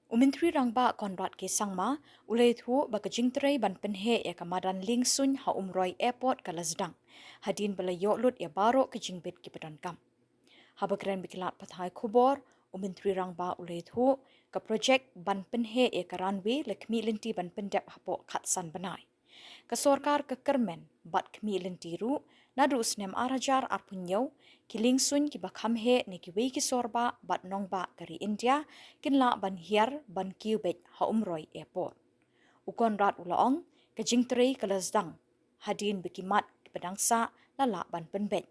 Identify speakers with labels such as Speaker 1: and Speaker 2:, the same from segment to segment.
Speaker 1: Umintri rangba konrat ke sangma, ulay thu bakajingtray ban penhe ya kamadan Liengsuin ha Umroi airport kalasdang. Hadin bala yolut ya baro kajingbit ki kam. Habagren bikilat pathai Khubor, umintri rangba ulay thu ka projek ban penhe ya karanwe le Khmih Lynti ban pendep Hapoh khatsan Bnai. Ka sorkar ke kermen bat Khmih Lynti ru nadu snem arajar arpunyau ki Liengsuin ki bakhamhe ne ki wei ki sorba bat nongba dari India kinla ban Hiar ban Kubet ha Umroi airport. Ukon rat ulaong ka jingtrei kalasdang hadin bikimat ki pedangsa lala ban penbet.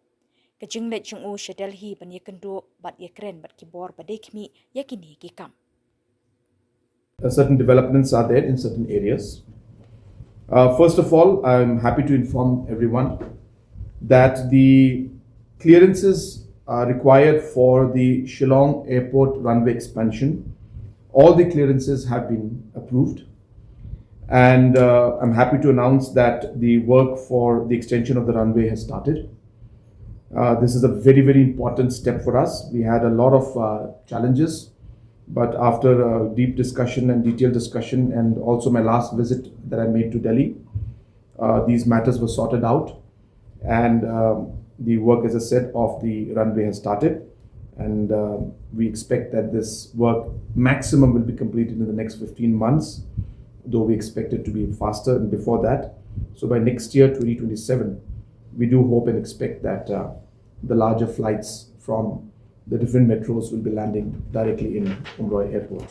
Speaker 1: Ka jinglet jungu Delhi ban yekendu bat yekren bat Khubor badai Khmih yakini ki kam.
Speaker 2: Certain developments are there in certain areas. First of all, I'm happy to inform everyone that the clearances are required for the Shillong airport runway expansion. All the clearances have been approved, and I'm happy to announce that the work for the extension of the runway has started. This is a very, very important step for us. We had a lot of challenges, but after a deep discussion and detailed discussion, and also my last visit that I made to Delhi, these matters were sorted out, and the work, as I said, of the runway has started, and we expect that this work maximum will be completed in the next 15 months, though we expect it to be faster and before that. So by next year, 2027, we do hope and expect that the larger flights from the different metros will be landing directly in Umroi airport.